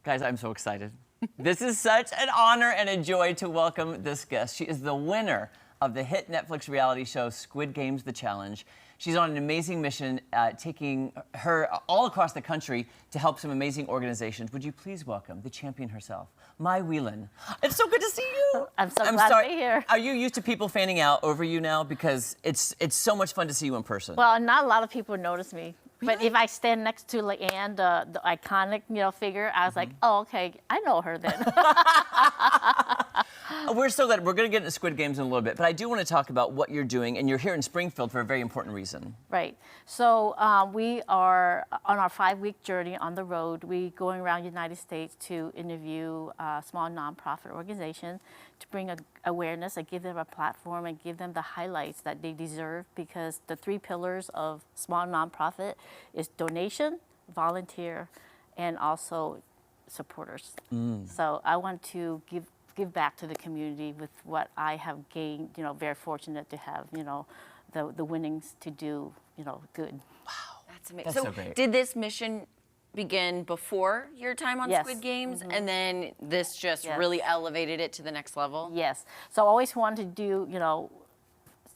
Guys, I'm so excited. This is such an honor and a joy to welcome this guest. She is the winner of the hit Netflix reality show Squid Game's The Challenge. She's on an amazing mission, taking her all across the country to help some amazing organizations. Would you please welcome the champion herself, Mai Whelan. It's so good to see you. I'm glad to be here. Are you used to people fanning out over you now? Because it's so much fun to see you in person. Well, not a lot of people notice me. Really? But if I stand next to Leanne, the iconic, figure, I was like, oh, okay, I know her then. We're so glad. We're going to get into Squid Games in a little bit, but I do want to talk about what you're doing, and you're here in Springfield for a very important reason. Right. So we are on our 5-week journey on the road. We going around the United States to interview small nonprofit organizations to bring awareness and give them a platform and give them the highlights that they deserve, because the 3 pillars of small nonprofit is donation, volunteer, and also supporters. So I want to give back to the community with what I have gained, very fortunate to have, the winnings to do, good. Wow. That's amazing. That's so great. Did this mission begin before your time on Yes. Squid Games, and then this just really elevated it to the next level? Yes. So I always wanted to do,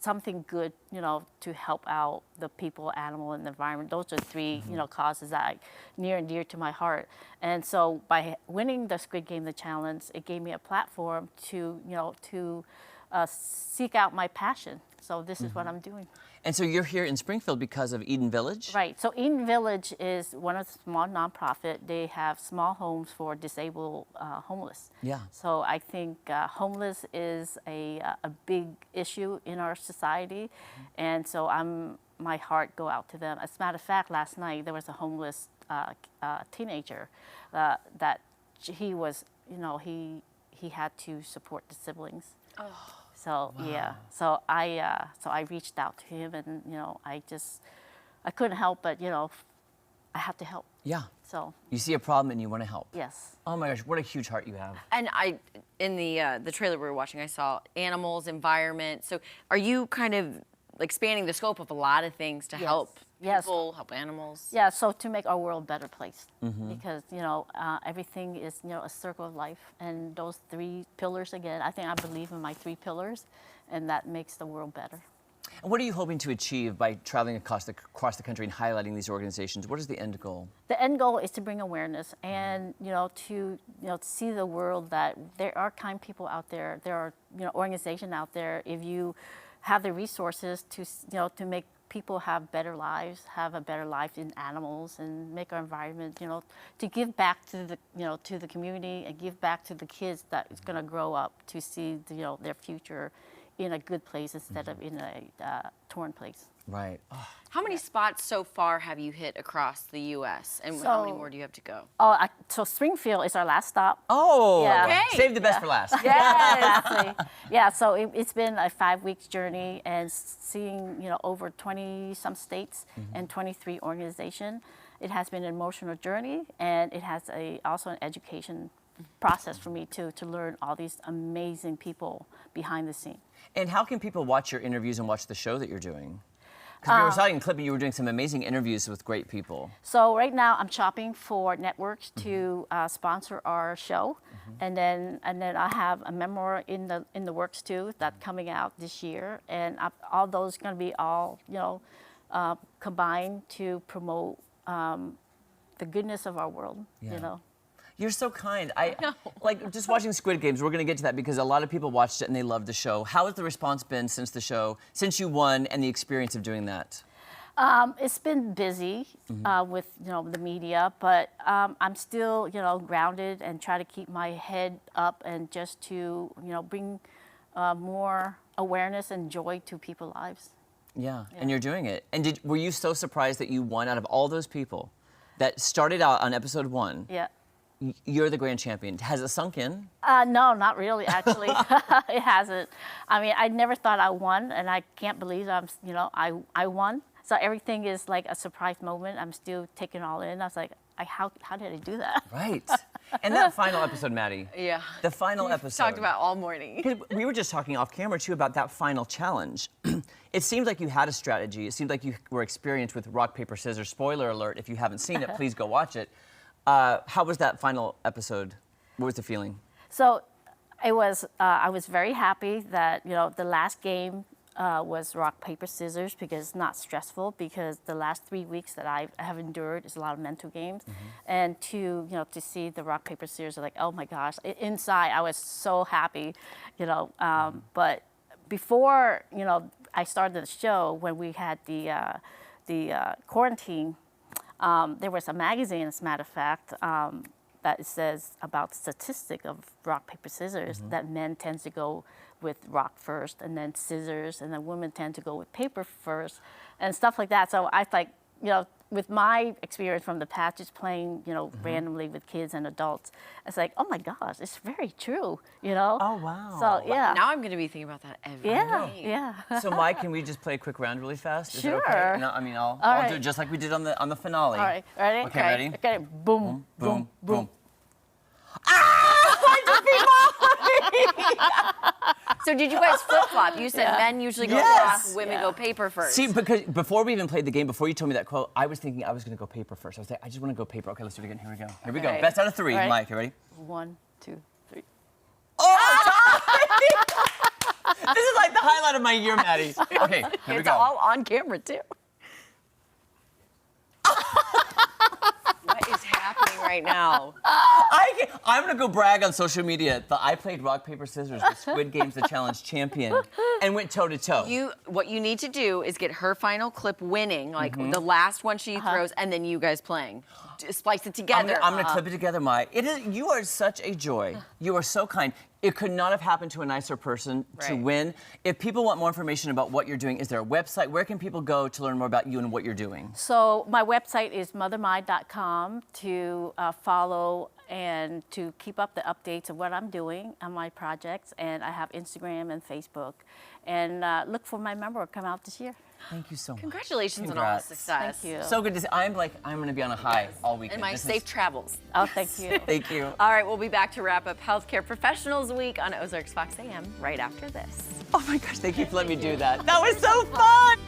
something good, to help out the people, animal, and the environment. Those are 3, causes that are near and dear to my heart. And so by winning the Squid Game, the challenge, it gave me a platform to, seek out my passion. So this is what I'm doing. And so you're here in Springfield because of Eden Village? Right. So Eden Village is one of the small nonprofit. They have small homes for disabled homeless. Yeah. So I think homeless is a big issue in our society, and so my heart go out to them. As a matter of fact, last night there was a homeless teenager that he was, he had to support the siblings. Oh. So yeah, so I reached out to him, and I couldn't help but I have to help. Yeah. So you see a problem and you want to help. yes. Oh my gosh, what a huge heart you have. And in the trailer we were watching, I saw animals, environment. So are you kind of expanding the scope of a lot of things to help people, help animals? Yeah, so to make our world a better place, because everything is a circle of life, and those 3 pillars again. I believe in my 3 pillars, and that makes the world better. And what are you hoping to achieve by traveling across the country and highlighting these organizations? What is the end goal? The end goal is to bring awareness and to see the world that there are kind people out there. There are organizations out there. If you have the resources to make people have better lives, have a better life in animals, and make our environment, to give back to the community and give back to the kids that is going to grow up to see their future in a good place instead of in a torn place. Right. Oh. How many spots so far have you hit across the U.S., and how many more do you have to go? So Springfield is our last stop. Oh, yeah. Okay. Save the best for last. Yes. Yeah, so it's been a 5-week journey, and seeing over 20-some states and 23 organizations. It has been an emotional journey, and it has also an education process for me too, to learn all these amazing people behind the scene. And how can people watch your interviews and watch the show that you're doing? Because we were talking in clip, you were doing some amazing interviews with great people. So right now I'm shopping for networks to sponsor our show, and then I have a memoir in the works too that's coming out this year, and all those going to be all combined to promote the goodness of our world. You're so kind. I like just watching Squid Games. We're going to get to that because a lot of people watched it and they loved the show. How has the response been since the show, since you won, and the experience of doing that? It's been busy with the media, but I'm still grounded and try to keep my head up and just to bring more awareness and joy to people's lives. Yeah, and you're doing it. And were you so surprised that you won out of all those people that started out on episode 1? Yeah. You're the grand champion. Has it sunk in? No, not really, actually. It hasn't. I mean, I never thought I won, and I can't believe I won. So everything is like a surprise moment. I'm still taking it all in. I was like, how did I do that? Right. And that final episode, Maddie. Yeah. The final We've episode. talked about all morning. We were just talking off camera, too, about that final challenge. It seemed like you had a strategy. It seemed like you were experienced with rock, paper, scissors. Spoiler alert, if you haven't seen it, please go watch it. How was that final episode? What was the feeling? So it was, I was very happy that, the last game was rock, paper, scissors because it's not stressful because the last 3 weeks that I have endured is a lot of mental games. And to see the rock, paper, scissors, like, oh my gosh, inside I was so happy, but before, I started the show when we had the quarantine, there was a magazine, as a matter of fact, that says about statistic of rock, paper, scissors, that men tend to go with rock first and then scissors, and then women tend to go with paper first and stuff like that. So I like, with my experience from the past, just playing, randomly with kids and adults, it's like, oh my gosh, it's very true, Oh, wow. So, yeah. Now I'm going to be thinking about that every day. Yeah. So, Mai, can we just play a quick round really fast? Is Sure. it okay? No, I mean, I'll right. do it just like we did on the finale. All right, ready? Okay, ready? Okay, boom, boom, boom. So did you guys flip-flop? You said men usually go rock, women go paper first. See, because before we even played the game, before you told me that quote, I was thinking I was going to go paper first. I was like, I just want to go paper. Okay, let's do it again. Here we go. Here we go. Okay. Best out of three. All right. Mike, you ready? 1, 2, 3. Oh, This is like the highlight of my year, Maddie. Okay, here we It's go. all on camera, too. What is happening right now? I'm gonna go brag on social media that I played rock, paper, scissors with Squid Games The Challenge champion and went toe to toe. What you need to do is get her final clip winning, like the last one she throws, and then you guys playing. Splice it together. I'm gonna clip it together, Mai. You are such a joy. You are so kind. It could not have happened to a nicer person to win. If people want more information about what you're doing, is there a website? Where can people go to learn more about you and what you're doing? So my website is mothermai.com to follow and to keep up the updates of what I'm doing on my projects. And I have Instagram and Facebook. And look for my memoir come out this year. Thank you so much. Congratulations on all the Congrats. success. Thank you. So good to see. I'm gonna be on a high all weekend. And my safe travels. Oh, thank you. Thank you. All right, we'll be back to wrap up Healthcare Professionals Week on Ozarks Fox AM right after this. Oh my gosh, thank you for letting me do that. That was so fun.